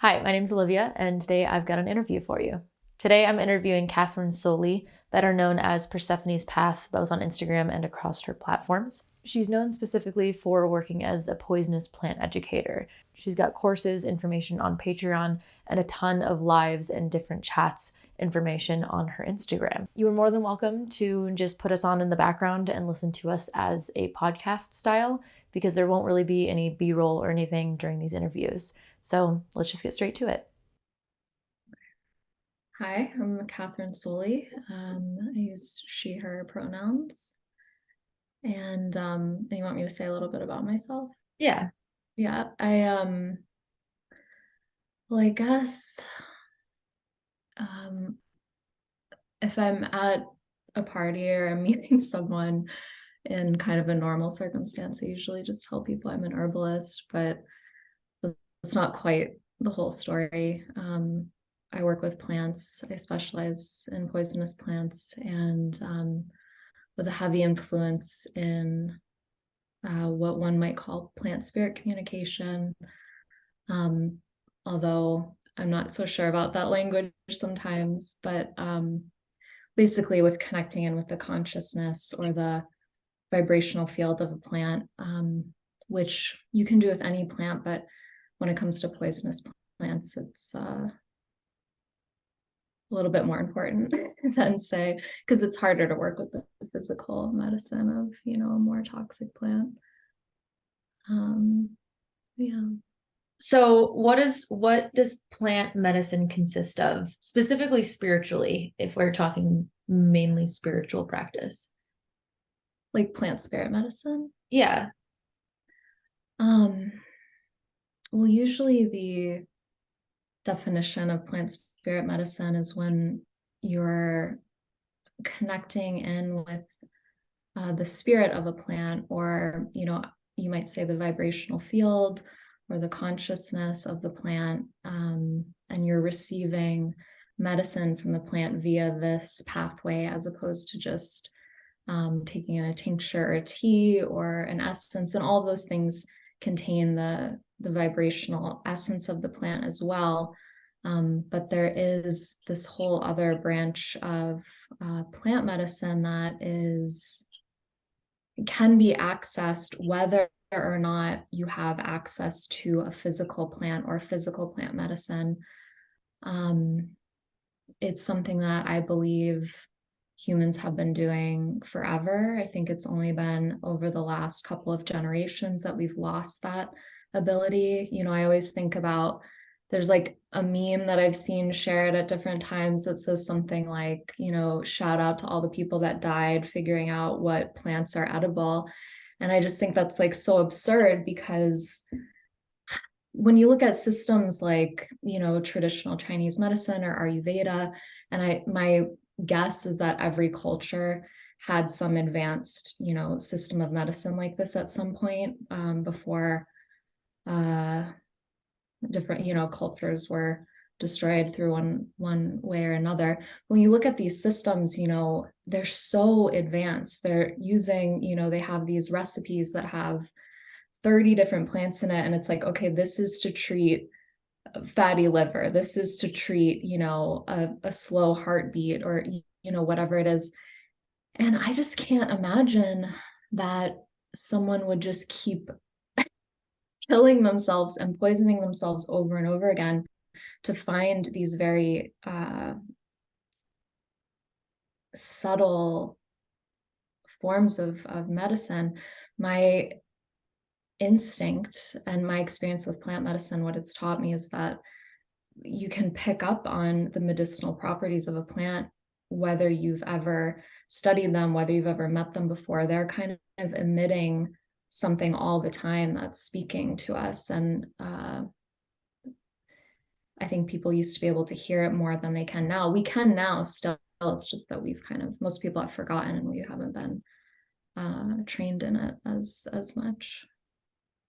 Hi, my name is Olivia, and today I've got an interview for you. Today I'm interviewing Kathryns Solie, better known as Persephone's Path, both on Instagram and across her platforms. She's known specifically for working as a poisonous plant educator. She's got courses, information on Patreon, and a ton of lives and different chats information on her Instagram. You are more than welcome to just put us on in the background and listen to us as a podcast style, because there won't really be any B-roll or anything during these interviews. So let's just get straight to it. Hi, I'm Kathryns Solie. I use she, her pronouns. And you want me to say a little bit about myself? Yeah. Yeah, I guess um if I'm at a party or I'm meeting someone in kind of a normal circumstance, I usually just tell people I'm an herbalist, but it's not quite the whole story. I work with plants. I specialize in poisonous plants and with a heavy influence in what one might call plant spirit communication. Um, Although I'm not so sure about that language sometimes, but basically with connecting in with the consciousness or the vibrational field of a plant, which you can do with any plant, but when it comes to poisonous plants, it's a little bit more important than say, because it's harder to work with the physical medicine of, a more toxic plant. Yeah. So what does plant medicine consist of, specifically spiritually, if we're talking mainly spiritual practice? Like plant spirit medicine. Yeah. Um, well, usually the definition of plant spirit medicine is when you're connecting in with the spirit of a plant, or you might say the vibrational field or the consciousness of the plant, and you're receiving medicine from the plant via this pathway, as opposed to just taking in a tincture or a tea or an essence. And all those things contain the vibrational essence of the plant as well. But there is this whole other branch of plant medicine that can be accessed whether or not you have access to a physical plant or physical plant medicine. It's something that I believe humans have been doing forever. I think it's only been over the last couple of generations that we've lost that ability. I always think about, there's like a meme that I've seen shared at different times that says something like, shout out to all the people that died figuring out what plants are edible. And I just think that's like so absurd, because when you look at systems like, traditional Chinese medicine or Ayurveda, and my guess is that every culture had some advanced, system of medicine like this at some point, before different, cultures were destroyed through one way or another. When you look at these systems, they're so advanced. They're using, they have these recipes that have 30 different plants in it, and it's like, okay, this is to treat fatty liver, this is to treat, a slow heartbeat, or whatever it is. And I just can't imagine that someone would just keep killing themselves and poisoning themselves over and over again to find these very subtle forms of medicine. My instinct and my experience with plant medicine, what it's taught me is that you can pick up on the medicinal properties of a plant, whether you've ever studied them, whether you've ever met them before. They're kind of emitting something all the time that's speaking to us. And I think people used to be able to hear it more than they can now. We can now still. It's just that most people have forgotten, and we haven't been trained in it as much.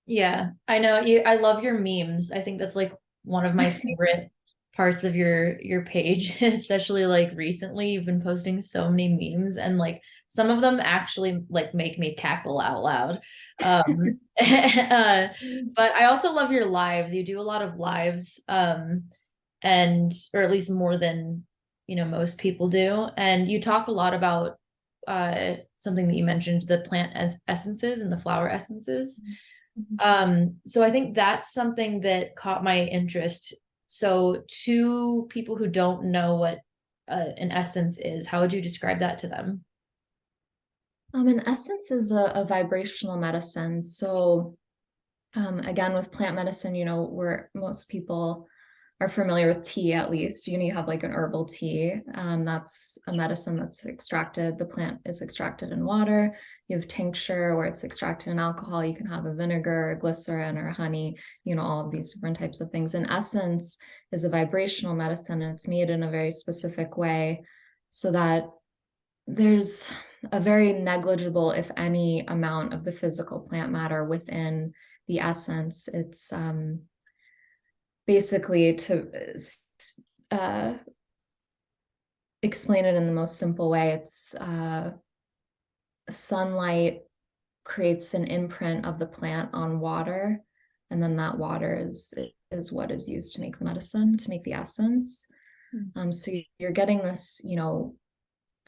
Yeah, I know. I love your memes. I think that's like one of my favorite parts of your page, especially like recently. You've been posting so many memes, and like some of them actually like make me cackle out loud. But I also love your lives. You do a lot of lives, and or at least more than most people do. And you talk a lot about something that you mentioned, the plant essences and the flower essences. So I think that's something that caught my interest. So to people who don't know what an essence is, how would you describe that to them? An essence is a vibrational medicine. So again, with plant medicine, where most people are familiar with tea, at least, you have like an herbal tea. That's a medicine that's extracted. The plant is extracted in water. You have tincture where it's extracted in alcohol. You can have a vinegar, a glycerin, or honey, all of these different types of things. And essence is a vibrational medicine, and it's made in a very specific way so that there's a very negligible, if any, amount of the physical plant matter within the essence. It's basically, to explain it in the most simple way, it's sunlight creates an imprint of the plant on water, and then that water is what is used to make the medicine, to make the essence. So you're getting this,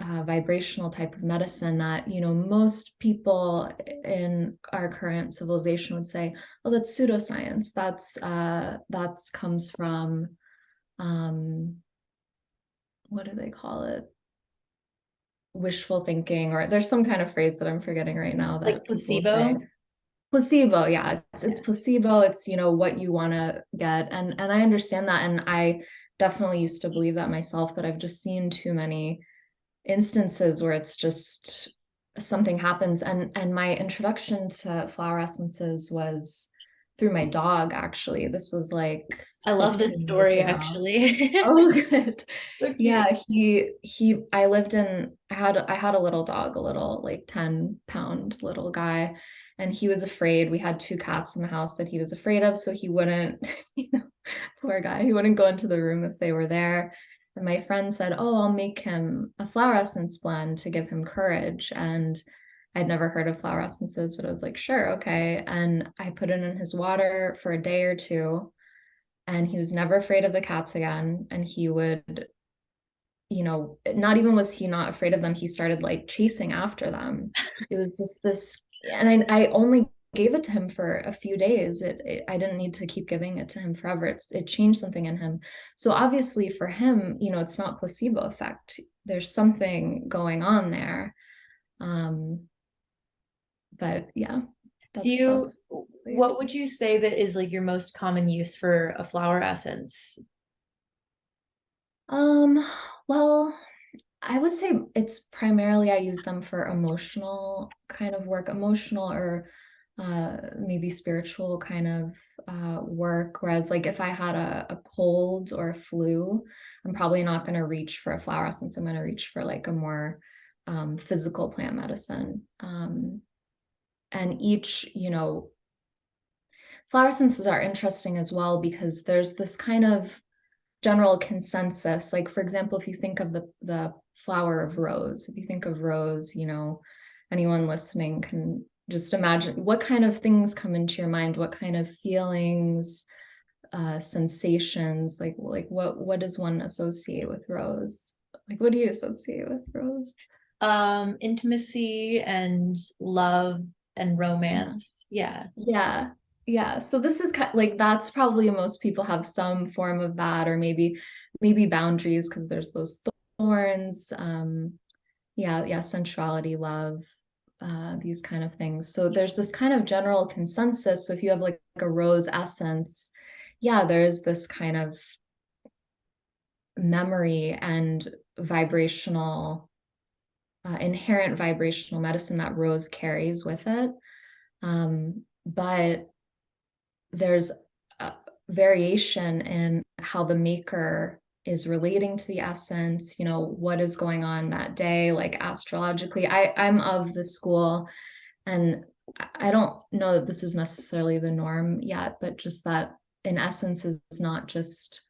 vibrational type of medicine that most people in our current civilization would say, oh, that's pseudoscience. That's comes from what do they call it, wishful thinking, or there's some kind of phrase that I'm forgetting right now that Like people say. placebo? Placebo, yeah, it's placebo. It's what you want to get, and I understand that, and I definitely used to believe that myself, but I've just seen too many instances where it's just something happens. And my introduction to flower essences was through my dog, actually. This was like I love this 15 years story ago. actually. Oh, good. So Yeah, cute. I had a little dog, a little like 10-pound little guy, and he was afraid. We had two cats in the house that he was afraid of, so he wouldn't, poor guy, he wouldn't go into the room if they were there. And my friend said, oh, I'll make him a flower essence blend to give him courage. And I'd never heard of flower essences, but I was like, sure, okay. And I put it in his water for a day or two, and he was never afraid of the cats again. And he would, not even was he not afraid of them, he started like chasing after them. It was just this, and I only gave it to him for a few days. I didn't need to keep giving it to him forever. It changed something in him. So obviously for him, it's not placebo effect. There's something going on there. But yeah, that's What would you say that is like your most common use for a flower essence? Well, I would say it's primarily I use them for emotional kind of work, emotional or maybe spiritual kind of work. Whereas like if I had a cold or a flu, I'm probably not going to reach for a flower essence. I'm going to reach for like a more physical plant medicine. And each, flower essences are interesting as well because there's this kind of general consensus. Like, for example, if you think of the flower of rose, if you think of rose, anyone listening can just imagine what kind of things come into your mind, what kind of feelings, sensations, like what does one associate with rose? Like, what do you associate with rose? Intimacy and love and romance. Yeah. Yeah. So this is like that's probably most people have some form of that, or maybe boundaries because there's those thorns. Yeah, sensuality, love, these kind of things. So there's this kind of general consensus. So if you have like a rose essence, yeah, there's this kind of memory and vibrational, inherent vibrational medicine that rose carries with it. But there's a variation in how the maker is relating to the essence, what is going on that day, like astrologically. I'm of the school, and I don't know that this is necessarily the norm yet, but just that an essence is not just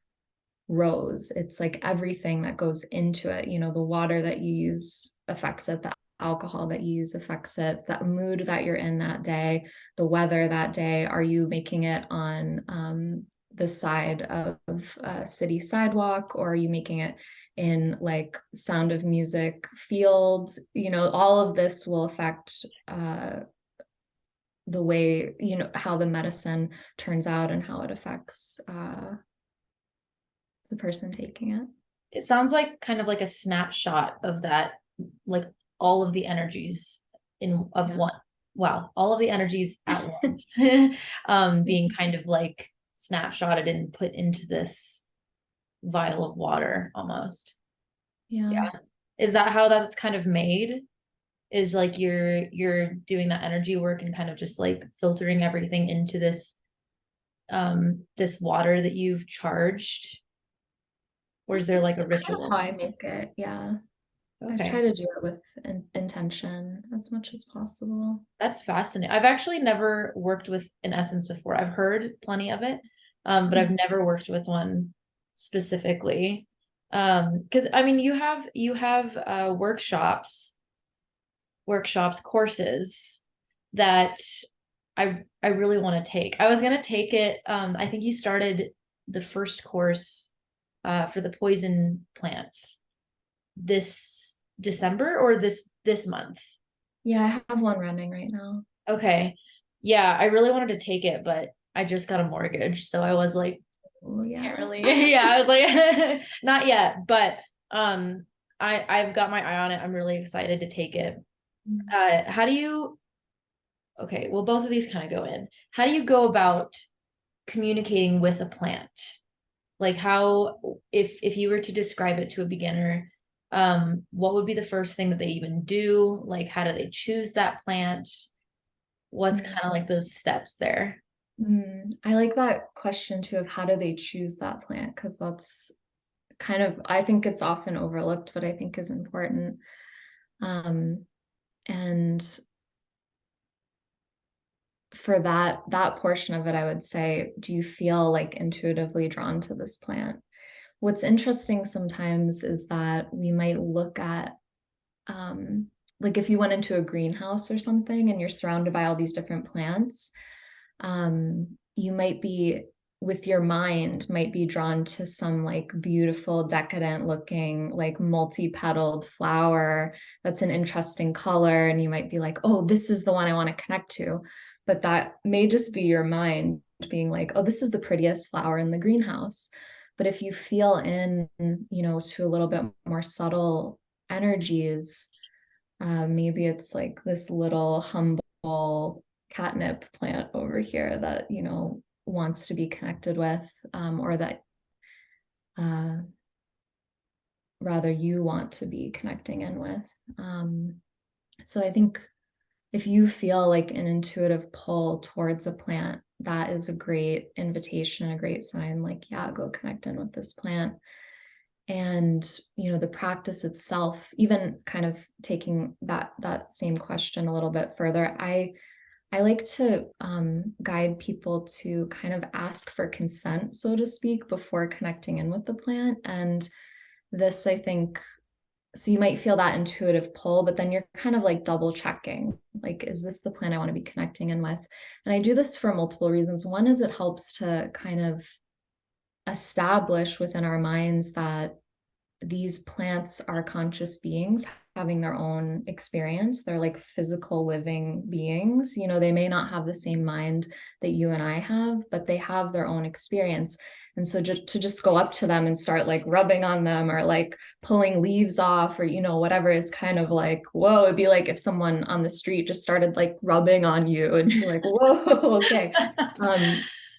rose. It's like everything that goes into it. You know, the water that you use affects it, the alcohol that you use affects it, that mood that you're in that day, the weather that day. Are you making it on the side of a city sidewalk, or are you making it in like Sound of Music fields? You know, all of this will affect the way, you know, how the medicine turns out and how it affects the person taking it. It sounds like kind of like a snapshot of that, like all of the energies in of one. Wow, all of the energies at once, being kind of like snapshotted and put into this vial of water almost. Yeah. Is that how that's kind of made? Is like you're doing that energy work and kind of just like filtering everything into this water that you've charged? Or is there like a ritual? How I make it. Yeah. I try Okay. to do it with intention as much as possible. That's fascinating. I've actually never worked with an essence before. I've heard plenty of it, but I've never worked with one specifically. Because I mean, you have workshops, courses that I really want to take. I was gonna take it. I think you started the first course for the poison plants this December or this month. Yeah, I have one running right now. Okay. Yeah, I really wanted to take it, but I just got a mortgage, so I was like, Oh can't yeah. really. Yeah, I was like, not yet, but I've got my eye on it. I'm really excited to take it. How do you? Okay, well, both of these kind of go in. How do you go about communicating with a plant? Like how, if you were to describe it to a beginner, what would be the first thing that they even do? Like, how do they choose that plant? What's kind of like those steps there? I like that question too, of how do they choose that plant? Because that's kind of, I think it's often overlooked, but I think is important. And for that portion of it, I would say, do you feel like intuitively drawn to this plant? What's interesting sometimes is that we might look at like if you went into a greenhouse or something and you're surrounded by all these different plants, you might be, with your mind, might be drawn to some like beautiful, decadent looking, like multi-petaled flower that's an interesting color. And you might be like, oh, this is the one I want to connect to. But that may just be your mind being like, oh, this is the prettiest flower in the greenhouse. But if you feel in, you know, to a little bit more subtle energies, maybe it's like this little humble catnip plant over here that, you know, wants to be connected with, or that rather you want to be connecting in with. So I think if you feel like an intuitive pull towards a plant, that is a great invitation, a great sign, like, yeah, go connect in with this plant. And, you know, the practice itself, even kind of taking that same question a little bit further, I like to guide people to kind of ask for consent, so to speak, before connecting in with the plant. And this, I think, so you might feel that intuitive pull, but then you're kind of like double checking, like, is this the plant I want to be connecting in with? And I do this for multiple reasons. One is it helps to kind of establish within our minds that these plants are conscious beings having their own experience. They're like physical living beings. You know, they may not have the same mind that you and I have, but they have their own experience. And so just go up to them and start like rubbing on them or like pulling leaves off or, you know, whatever is kind of like, whoa, it'd be like if someone on the street just started like rubbing on you and you're like, whoa, okay.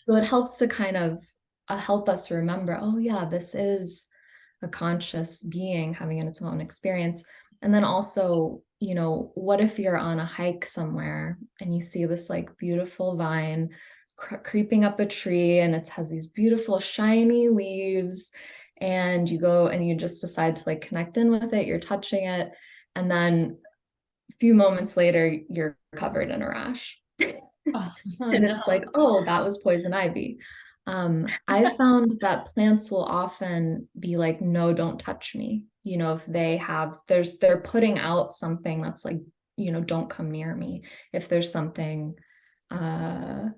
So it helps to kind of help us remember, oh yeah, this is a conscious being having its own experience. And then also, you know, what if you're on a hike somewhere and you see this like beautiful vine creeping up a tree and it has these beautiful shiny leaves, and you go and you just decide to like connect in with it, you're touching it, and then a few moments later you're covered in a rash. Oh, And no. it's like, oh, that was poison ivy. I found that plants will often be like, no, don't touch me. You know, if they have, they're putting out something that's like, you know, don't come near me. If there's something uh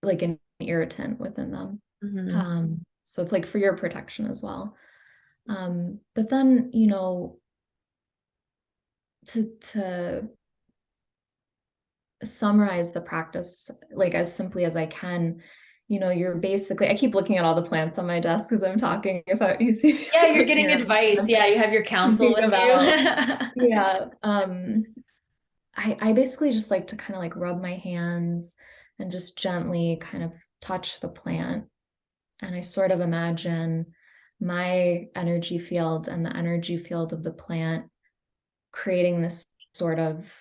like an irritant within them. Mm-hmm. So it's like for your protection as well. But then, you know, to summarize the practice like as simply as I can, you know, you're basically, I keep looking at all the plants on my desk as I'm talking. If you see me Yeah, like you're looking getting around, advice. Yeah, you have your counsel thinking with you. about, yeah. I basically just like to kind of like rub my hands and just gently kind of touch the plant. And I sort of imagine my energy field and the energy field of the plant creating this sort of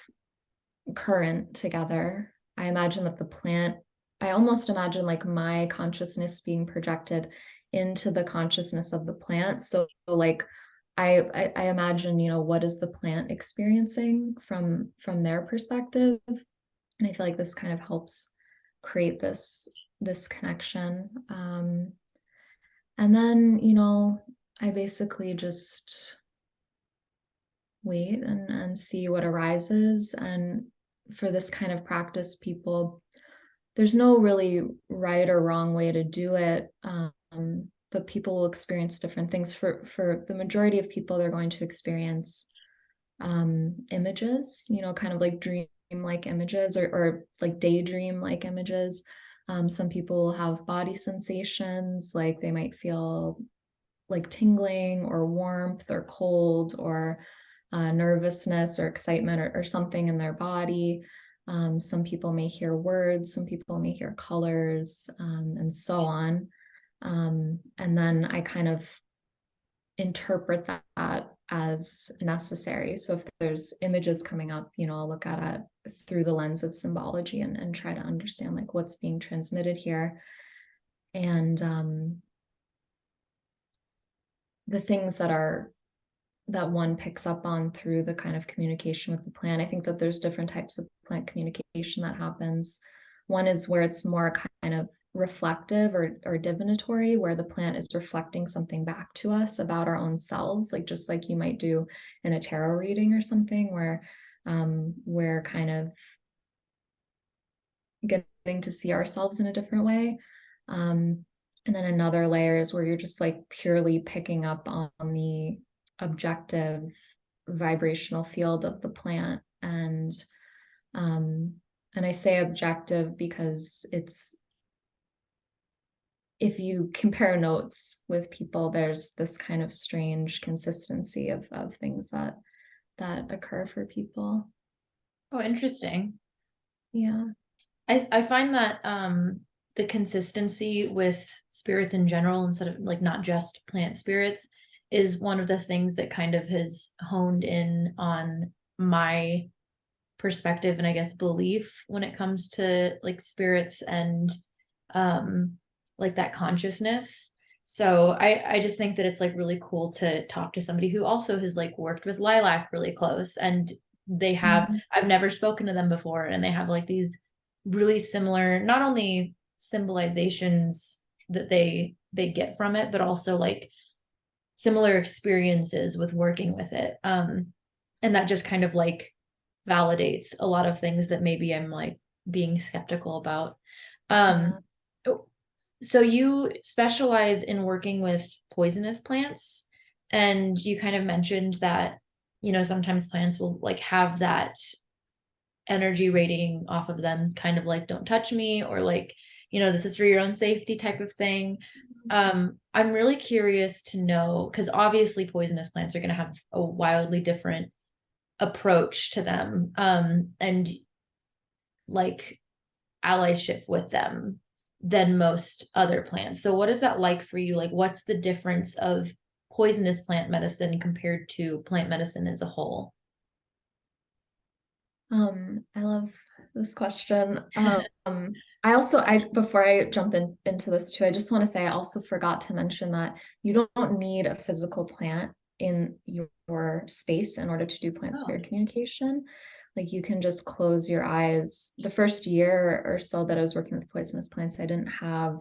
current together. I imagine that the plant, I almost imagine like my consciousness being projected into the consciousness of the plant. So like I imagine, you know, what is the plant experiencing from their perspective? And I feel like this kind of helps create this connection. And then, you know, I basically just wait and see what arises. And for this kind of practice, people, there's no really right or wrong way to do it. But people will experience different things. For the majority of people, they're going to experience images, you know, kind of like dream-like images or like daydream-like images. Some people will have body sensations, like they might feel like tingling or warmth or cold or nervousness or excitement or something in their body. Some people may hear words, some people may hear colors, and so on. And then I kind of interpret that as necessary. So if there's images coming up, you know, I'll look at it through the lens of symbology and try to understand like what's being transmitted here. And the things that one picks up on through the kind of communication with the plant. I think that there's different types of plant communication that happens. One is where it's more kind of reflective or divinatory, where the plant is reflecting something back to us about our own selves, like just like you might do in a tarot reading or something, where we're kind of getting to see ourselves in a different way. And then another layer is where you're just like purely picking up on the objective vibrational field of the plant. And I say objective because it's, if you compare notes with people, there's this kind of strange consistency of things that occur for people. Oh, interesting. Yeah. I find that the consistency with spirits in general, instead of like not just plant spirits, is one of the things that kind of has honed in on my perspective and I guess belief when it comes to like spirits and um like that consciousness. So I just think that it's like really cool to talk to somebody who also has like worked with lilac really close, and they have, Mhm. I've never spoken to them before, and they have like these really similar, not only symbolizations that they get from it, but also like similar experiences with working with it. And that just kind of like validates a lot of things that maybe I'm like being skeptical about. Um, Yeah. so you specialize in working with poisonous plants, and you kind of mentioned that, you know, sometimes plants will like have that energy rating off of them, kind of like don't touch me, or like, you know, this is for your own safety type of thing. I'm really curious to know, because obviously poisonous plants are going to have a wildly different approach to them, and like allyship with them than most other plants. So what is that like for you? Like what's the difference of poisonous plant medicine compared to plant medicine as a whole? I love this question. I also, I before I jump into this too, I just want to say I also forgot to mention that you don't need a physical plant in your space in order to do plant Oh. spirit communication. Like you can just close your eyes. The first year or so that I was working with poisonous plants, I didn't have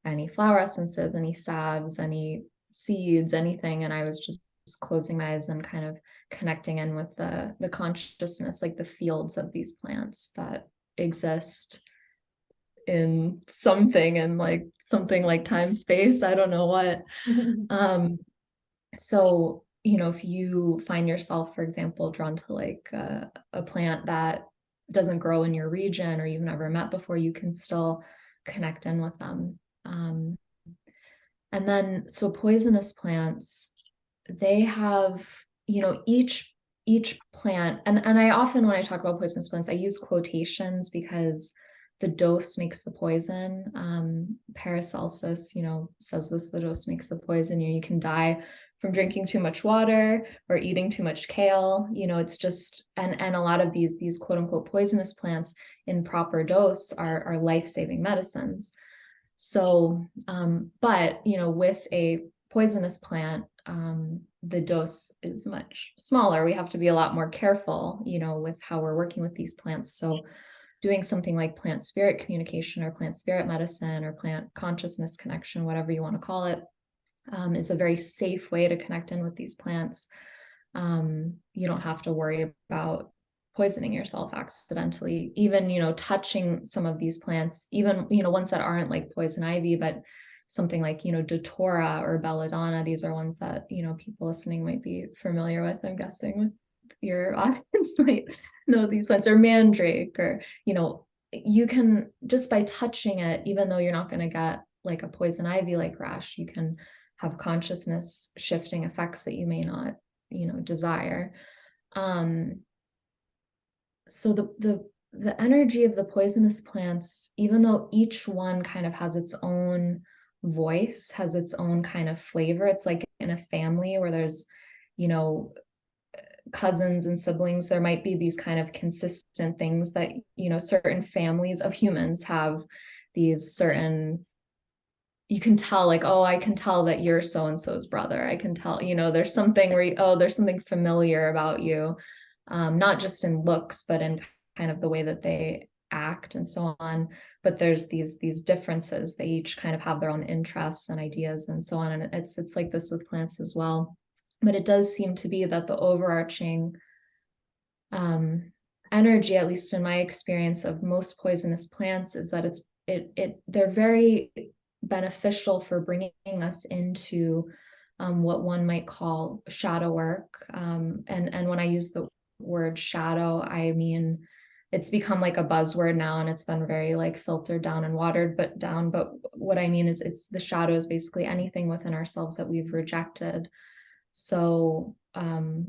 any flower essences, any salves, any seeds, anything. And I was just closing my eyes and kind of connecting in with the consciousness, like the fields of these plants that exist in something, and like something like time space, I don't know what. So if you find yourself, for example, drawn to like a plant that doesn't grow in your region or you've never met before, you can still connect in with them. And then, so poisonous plants, they have, each plant, and I often, when I talk about poisonous plants, I use quotations because the dose makes the poison. Paracelsus, says this: the dose makes the poison. You can die from drinking too much water or eating too much kale. It's just, and a lot of these quote unquote poisonous plants in proper dose are life-saving medicines. So, but, with a poisonous plant, the dose is much smaller. We have to be a lot more careful, with how we're working with these plants. So doing something like plant spirit communication or plant spirit medicine or plant consciousness connection, whatever you want to call it, is a very safe way to connect in with these plants. You don't have to worry about poisoning yourself accidentally. Even, touching some of these plants, even, ones that aren't like poison ivy, but something like, datura or belladonna. These are ones that, people listening might be familiar with. I'm guessing with your audience might know these ones, or mandrake, or, you can, just by touching it, even though you're not going to get like a poison ivy like rash, you can have consciousness shifting effects that you may not, desire. So the energy of the poisonous plants, even though each one kind of has its own voice, has its own kind of flavor, it's like in a family where there's, cousins and siblings, there might be these kind of consistent things that, certain families of humans have these certain, you can tell, like, oh, I can tell that you're so-and-so's brother. I can tell, there's something where there's something familiar about you, not just in looks, but in kind of the way that they act and so on. But there's these differences. They each kind of have their own interests and ideas and so on. And it's like this with plants as well. But it does seem to be that the overarching energy, at least in my experience of most poisonous plants, is that they're very beneficial for bringing us into what one might call shadow work. And when I use the word shadow, I mean, it's become like a buzzword now, and it's been very like filtered down and watered down. But what I mean is, it's the shadow is basically anything within ourselves that we've rejected. So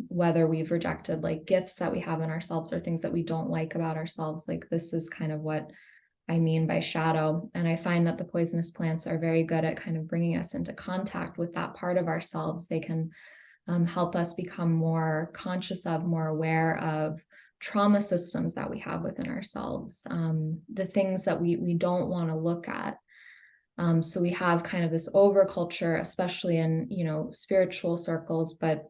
whether we've rejected like gifts that we have in ourselves or things that we don't like about ourselves, like this is kind of what I mean by shadow. And I find that the poisonous plants are very good at kind of bringing us into contact with that part of ourselves. They can help us become more conscious of, more aware of trauma systems that we have within ourselves, the things that we don't want to look at. So we have kind of this overculture, especially in, spiritual circles, but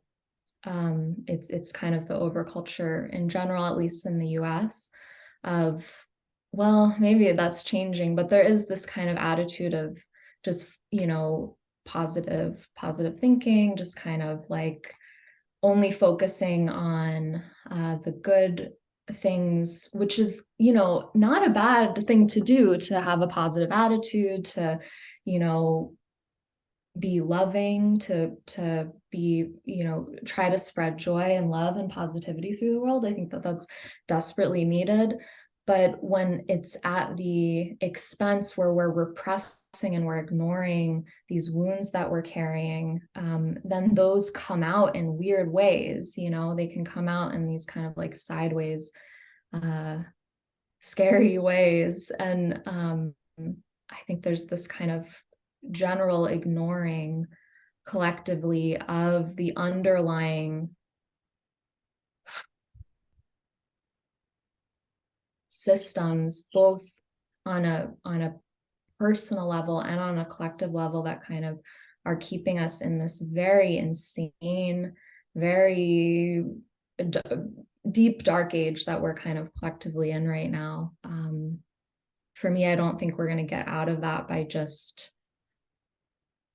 it's kind of the overculture in general, at least in the US, of, well, maybe that's changing, but there is this kind of attitude of just, positive thinking, just kind of like only focusing on the good things, which is, not a bad thing to do, to have a positive attitude, to, be loving, to be, try to spread joy and love and positivity through the world. I think that that's desperately needed. But when it's at the expense where we're repressing and we're ignoring these wounds that we're carrying, then those come out in weird ways. They can come out in these kind of like sideways, scary ways. And I think there's this kind of general ignoring collectively of the underlying systems, both on a personal level and on a collective level, that kind of are keeping us in this very insane, very deep dark age that we're kind of collectively in right now. For me, I don't think we're going to get out of that by just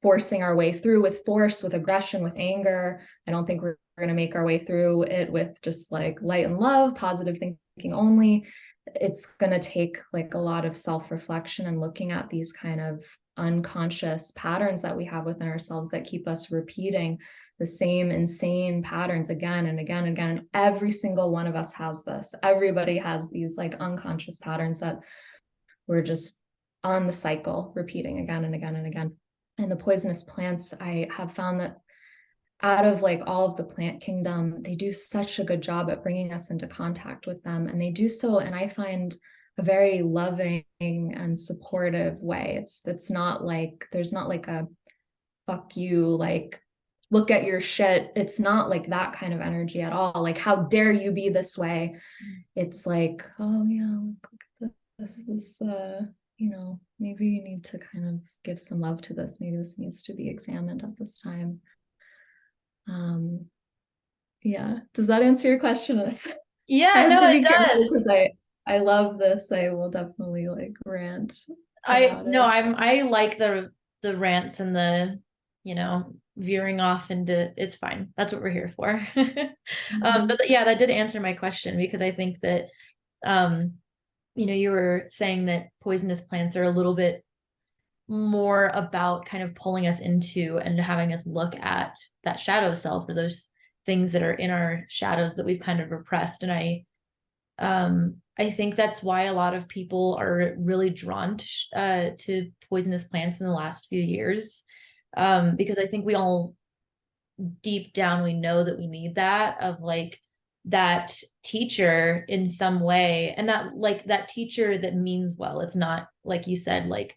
forcing our way through with force, with aggression, with anger. I don't think we're going to make our way through it with just like light and love, positive thinking only. It's going to take like a lot of self-reflection and looking at these kind of unconscious patterns that we have within ourselves that keep us repeating the same insane patterns again and again and again. And every single one of us has this. Everybody has these like unconscious patterns that we're just on the cycle, repeating again and again and again. And the poisonous plants, I have found that out of like all of the plant kingdom, they do such a good job at bringing us into contact with them. And they do so, and I find a very loving and supportive way. It's not like, there's not like a fuck you, like, look at your shit. It's not like that kind of energy at all. Like, how dare you be this way? It's like, oh yeah, look at this, you know, maybe you need to kind of give some love to this. Maybe this needs to be examined at this time. Yeah, does that answer your question? I Yeah, have no, to it be careful does. because I love this. I will definitely like rant about No, it. I like the rants and the, veering off into, it's fine. That's what we're here for. Mhm. But yeah, that did answer my question, because I think that, um, you were saying that poisonous plants are a little bit more about kind of pulling us into and having us look at that shadow self, or those things that are in our shadows that we've kind of repressed. And I think that's why a lot of people are really drawn to poisonous plants in the last few years, because I think we all, deep down, we know that we need that, of like that teacher in some way, and that like that teacher that means well. It's not like you said, like,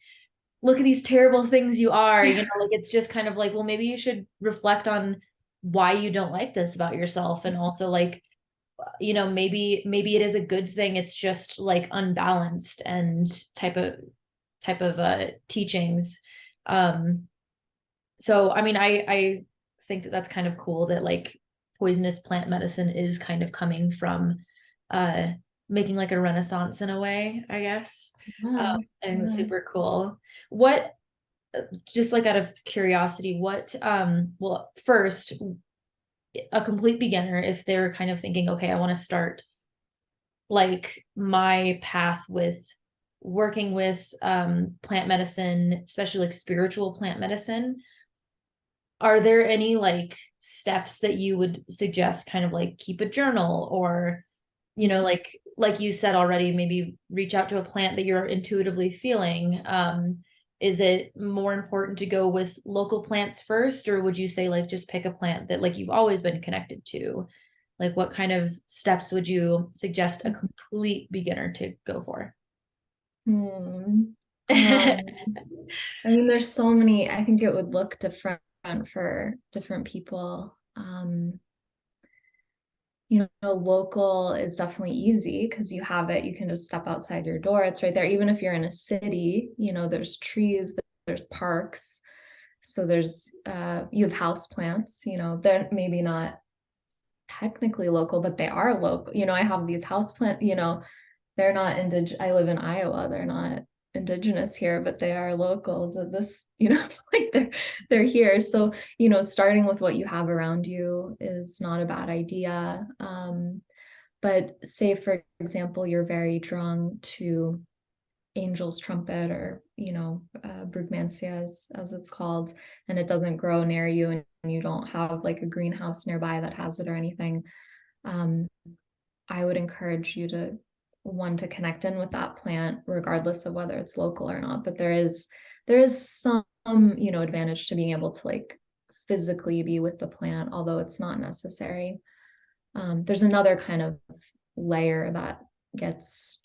look at these terrible things you are, like it's just kind of like, well, maybe you should reflect on why you don't like this about yourself, and also like, maybe it is a good thing. It's just like unbalanced and type of teachings. Um, so I mean, I think that that's kind of cool that like poisonous plant medicine is kind of coming from uh making like a renaissance in a way, I guess. Yeah, And yeah. super cool. What, just like out of curiosity, what well, first, a complete beginner, if they're kind of thinking, okay, I want to start like my path with working with plant medicine, especially like spiritual plant medicine, are there any like steps that you would suggest? Kind of like keep a journal, or like you said already, maybe reach out to a plant that you're intuitively feeling. Is it more important to go with local plants first, or would you say like just pick a plant that like you've always been connected to? Like, what kind of steps would you suggest a complete beginner to go for? Hmm. Um, I mean, there's so many, I think it would look different for different people. Local is definitely easy because you have it. You can just step outside your door. It's right there. Even if you're in a city, there's trees, there's parks. So you have house plants, they're maybe not technically local, but they are local. I have these house plant, they're not indigenous. I live in Iowa. They're not indigenous here, but they are locals of this, like they're here. So, starting with what you have around you is not a bad idea. But say, for example, you're very drawn to angel's trumpet, or brugmansia as it's called, and it doesn't grow near you, and you don't have like a greenhouse nearby that has it or anything. um, I would encourage you to to connect in with that plant regardless of whether it's local or not. But there is some advantage to being able to like physically be with the plant, although it's not necessary. There's another kind of layer that gets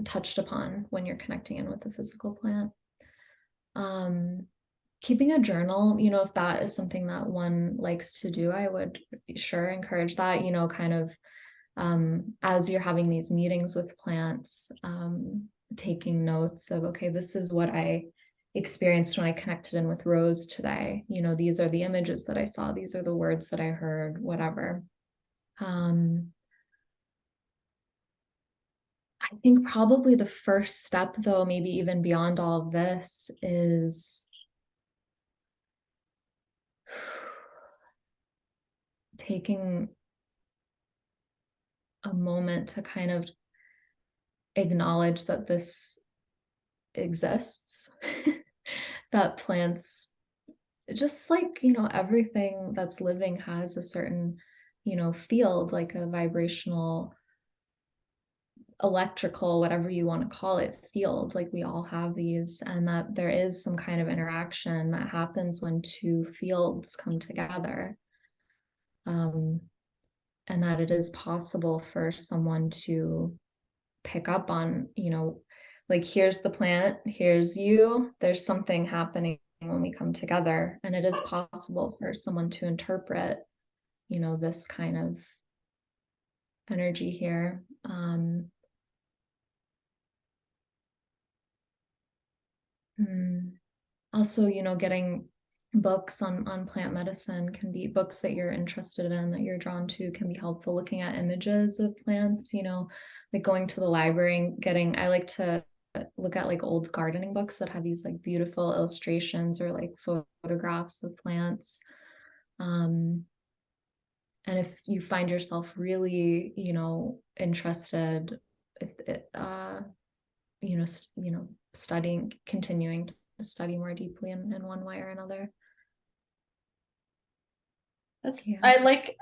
touched upon when you're connecting in with the physical plant. Um, Keeping a journal, if that is something that one likes to do, I would sure encourage that, kind of as you're having these meetings with plants, taking notes of, okay, this is what I experienced when I connected in with Rose today. These are the images that I saw. These are the words that I heard, whatever. I think probably the first step, though, maybe even beyond all of this, is taking a moment to kind of acknowledge that this exists, that plants, just like, everything that's living has a certain, field, like a vibrational, electrical, whatever you want to call it, field, like we all have these, and that there is some kind of interaction that happens when two fields come together. And that it is possible for someone to pick up on, like, here's the plant, here's you, there's something happening when we come together. And it is possible for someone to interpret, this kind of energy here. Also, getting books on plant medicine can be books that you're interested in, that you're drawn to, can be helpful. Looking at images of plants, like going to the library and I like to look at like old gardening books that have these like beautiful illustrations or like photographs of plants. And if you find yourself really, interested, if it, studying, continuing to study more deeply in one way or another. I like,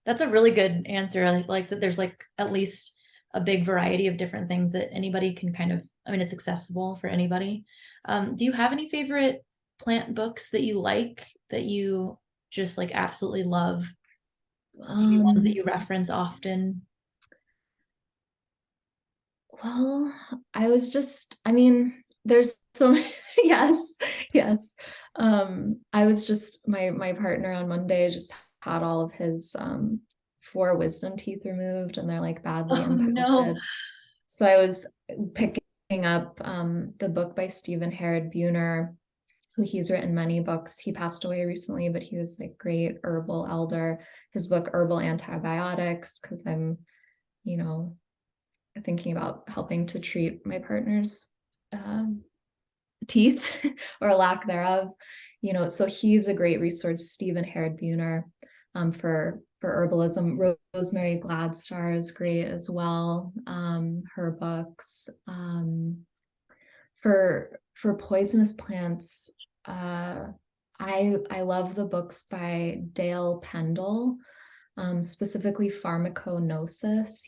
that's a really good answer. I like that there's like at least a big variety of different things that anybody can kind of, I mean, it's accessible for anybody. Do you have any favorite plant books that you like, that you just like absolutely love? Maybe ones that you reference often? Well, there's so many, yes, yes. I was just, my partner on Monday just had all of his 4 wisdom teeth removed, and they're like badly impacted. No. So I was picking up the book by Stephen Herod Buhner, who he's written many books. He passed away recently, but he was like great herbal elder. His book Herbal Antibiotics, because I'm, thinking about helping to treat my partner's teeth or lack thereof. So he's a great resource. Stephen Herod Buhner, for herbalism. Rosemary Gladstar is great as well. Her books. For poisonous plants, I love the books by Dale Pendle, specifically Pharmacognosis.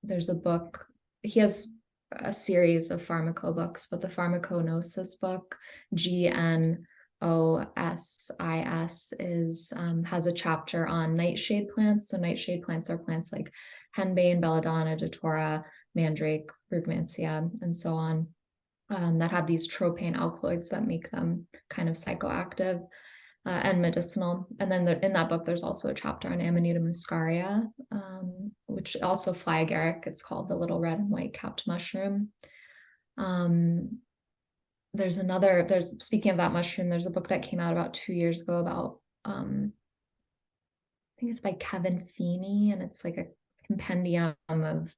There's a book, he has a series of pharmaco books, but the Pharmacognosis book, GNOSIS, has a chapter on nightshade plants. So nightshade plants are plants like henbane, belladonna, datura, mandrake, brugmansia, and so on, that have these tropane alkaloids that make them kind of psychoactive. And medicinal. And then in that book, there's also a chapter on Amanita muscaria, which also fly agaric. It's called the little red and white capped mushroom. Speaking of that mushroom, there's a book that came out about 2 years ago about, I think it's by Kevin Feeney, and it's like a compendium of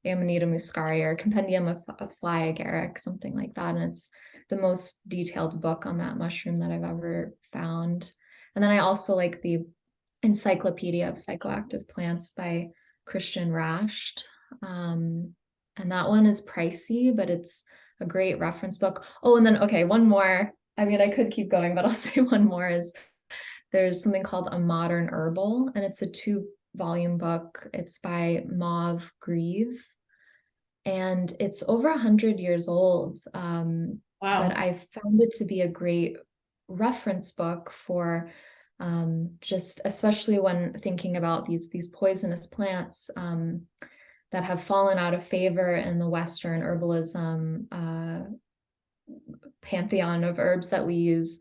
Amanita muscaria, or compendium of fly agaric, something like that. And it's the most detailed book on that mushroom that I've ever found. And then I also like the Encyclopedia of Psychoactive Plants by Christian Rashed. And that one is pricey, but it's a great reference book. Oh, and then, okay, one more. I mean, I could keep going, but I'll say one more is there's something called A Modern Herbal, and it's a 2-volume book. It's by Mauve Grieve, and it's over 100 years old. Wow. But I found it to be a great reference book for just, especially when thinking about these poisonous plants that have fallen out of favor in the Western herbalism pantheon of herbs that we use.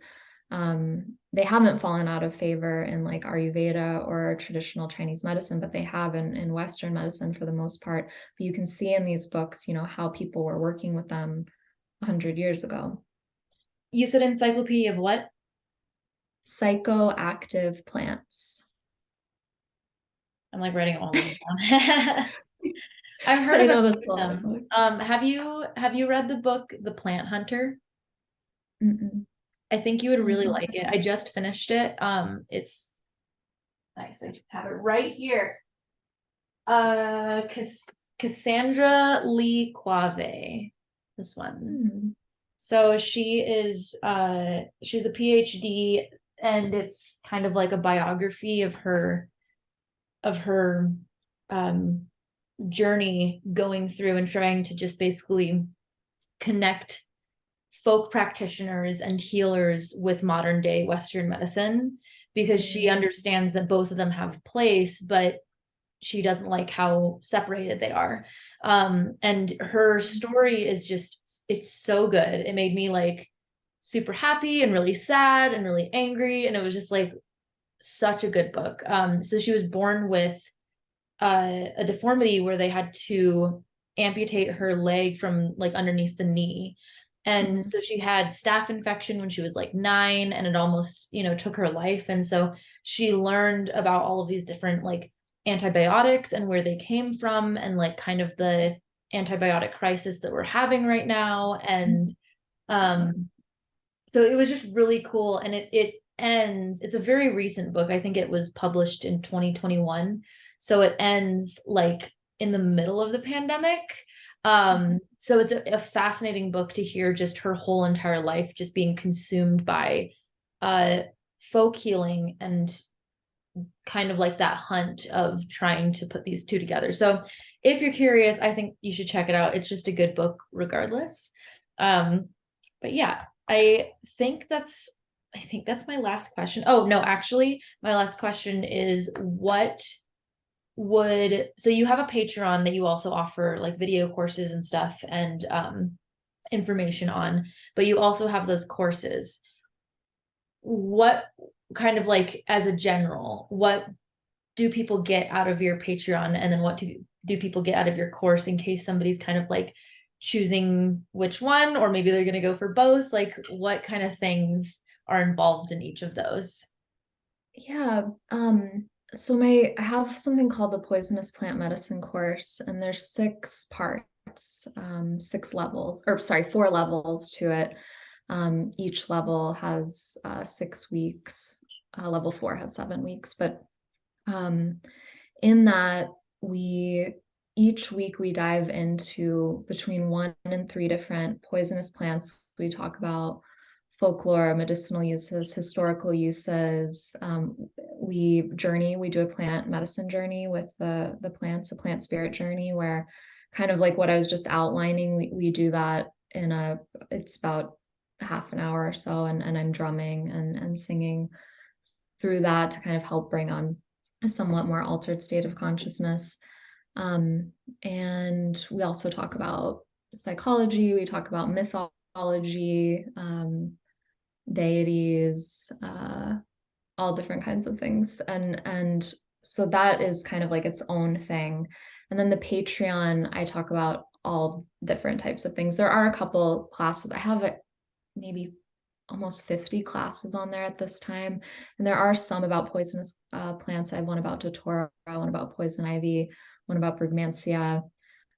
They haven't fallen out of favor in like Ayurveda or traditional Chinese medicine, but they have in Western medicine for the most part. But you can see in these books, how people were working with them 100 years ago. You said encyclopedia of what? Psychoactive plants. I'm like writing all of them down. I've heard of them. Have you read the book The Plant Hunter? Mm-mm. I think you would really like it. I just finished it. It's nice. I just have it right here. Cassandra Lee Quave, this one. So she's a PhD, and it's kind of like a biography of her journey going through and trying to just basically connect folk practitioners and healers with modern day Western medicine, because she understands that both of them have place, but she doesn't like how separated they are. And her story is just, it's so good. It made me like super happy and really sad and really angry. And it was just like such a good book. So she was born with a deformity where they had to amputate her leg from like underneath the knee. And so she had staph infection when she was like 9, and it almost, took her life. And so she learned about all of these different like antibiotics and where they came from, and like kind of the antibiotic crisis that we're having right now. And so it was just really cool. And it ends, it's a very recent book. I think it was published in 2021. So it ends like in the middle of the pandemic. So it's a fascinating book to hear just her whole entire life just being consumed by folk healing and kind of like that hunt of trying to put these two together. So if you're curious, I think you should check it out. It's just a good book regardless. But yeah, I think that's my last question. Oh, no, actually, my last question is so you have a Patreon that you also offer like video courses and stuff and information on, but you also have those courses. What kind of like as a general, what do people get out of your Patreon, and then what do people get out of your course, in case somebody's kind of like choosing which one, or maybe they're going to go for both? Like what kind of things are involved in each of those? Yeah. So I have something called the Poisonous Plant Medicine course, and there's 6 parts, 6 levels, or sorry, 4 levels to it. Each level has 6 weeks. Level 4 has 7 weeks, but in that each week we dive into between 1 and 3 different poisonous plants. We talk about folklore, medicinal uses, historical uses. We do a plant medicine journey with the plants, a plant spirit journey, where kind of like what I was just outlining, we do that it's about half an hour or so, and I'm drumming and singing through that to kind of help bring on a somewhat more altered state of consciousness. And we also talk about psychology, we talk about mythology, deities, all different kinds of things. And so that is kind of like its own thing. And then the Patreon, I talk about all different types of things. There are a couple classes. I have maybe almost 50 classes on there at this time. And there are some about poisonous plants. I have one about datura, one about poison ivy, one about brugmansia,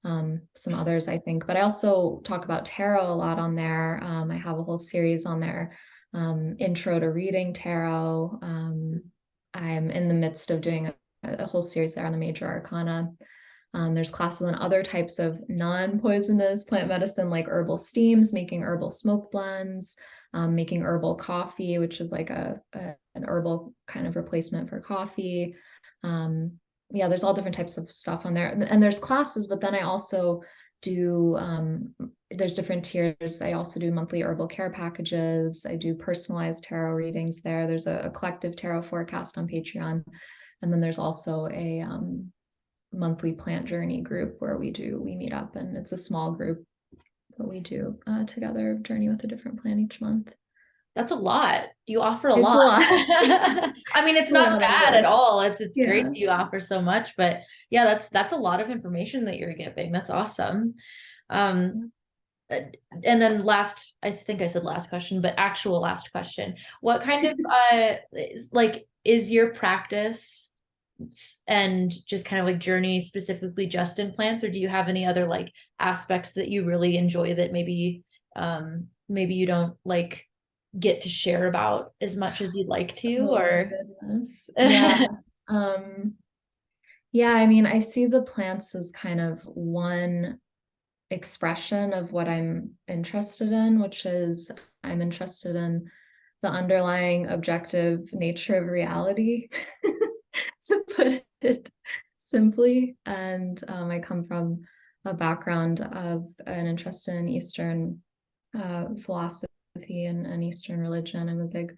some others, I think. But I also talk about tarot a lot on there. I have a whole series on there, intro to reading tarot. I'm in the midst of doing a whole series there on the major arcana. There's classes on other types of non-poisonous plant medicine, like herbal steams, making herbal smoke blends, making herbal coffee, which is like an herbal kind of replacement for coffee. Yeah, there's all different types of stuff on there. And there's classes, but then I also do, there's different tiers. I also do monthly herbal care packages. I do personalized tarot readings there. There's a collective tarot forecast on Patreon. And then there's also a monthly plant journey group where we meet up, and it's a small group, but we do together journey with a different plant each month. That's a lot. You offer a It's lot. a lot. I mean, it's not bad at all. It's great that you offer so much, but yeah, that's a lot of information that you're giving. That's awesome. And then I think I said last question, but actual last question. What kind of is your practice and just kind of like journey specifically just in plants, or do you have any other like aspects that you really enjoy that maybe you don't like get to share about as much as you'd like to, Oh my or? goodness. Yeah. Yeah, I mean, I see the plants as kind of one expression of what I'm interested in, which is I'm interested in the underlying objective nature of reality, to put it simply. And I come from a background of an interest in Eastern philosophy and Eastern religion. I'm a big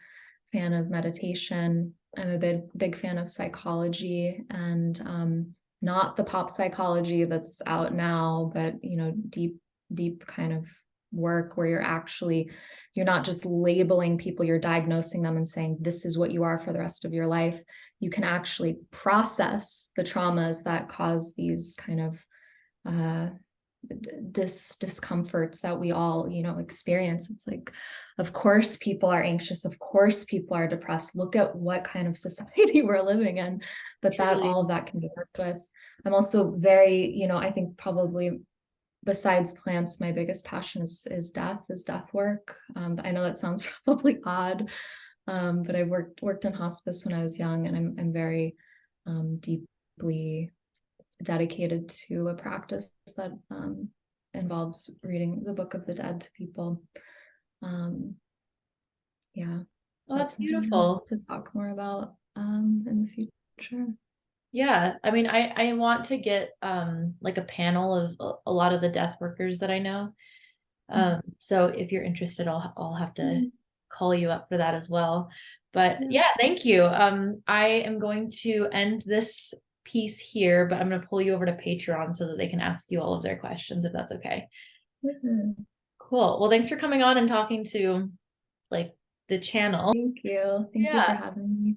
fan of meditation. I'm a big fan of psychology, and not the pop psychology that's out now, but deep kind of work where you're not just labeling people, you're diagnosing them and saying this is what you are for the rest of your life. You can actually process the traumas that cause these kind of discomforts that we all experience. It's like, of course people are anxious, of course people are depressed, look at what kind of society we're living in. But that Truly. all of that can be worked with. I'm also very, I think probably besides plants, my biggest passion is death work. I know that sounds probably odd, but I've worked in hospice when I was young, and I'm very deeply dedicated to a practice that involves reading the Book of the Dead to people. Yeah, Well, that's something beautiful. to talk more about in the future. Yeah, I mean, I want to get like a panel of a lot of the death workers that I know. So if you're interested, I'll have to call you up for that as well. But yeah, thank you. I am going to end this piece here, but I'm going to pull you over to Patreon so that they can ask you all of their questions, if that's okay. Mhm. Cool. Well, thanks for coming on and talking to like the channel. Thank you. Thank you for Yeah. having me.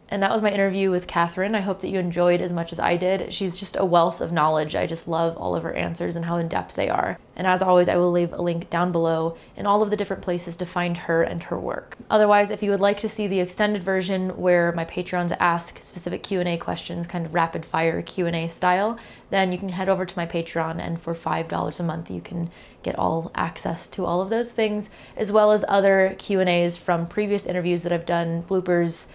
And that was my interview with Kathryn. I hope that you enjoyed as much as I did. She's just a wealth of knowledge. I just love all of her answers and how in depth they are. And as always, I will leave a link down below in all of the different places to find her and her work. Otherwise, if you would like to see the extended version where my patrons ask specific Q&A questions, kind of rapid fire Q&A style, then you can head over to my Patreon, and for $5 a month, you can get all access to all of those things, as well as other Q&As from previous interviews that I've done, bloopers,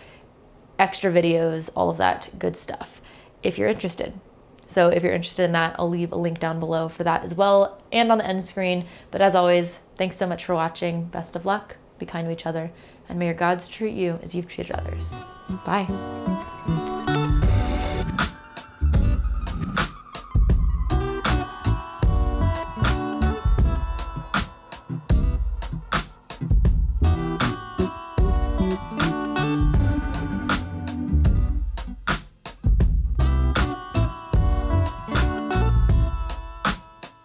extra videos, all of that good stuff, if you're interested. So if you're interested in that, I'll leave a link down below for that as well, and on the end screen. But as always, thanks so much for watching. Best of luck, be kind to each other, and may your gods treat you as you've treated others. Bye.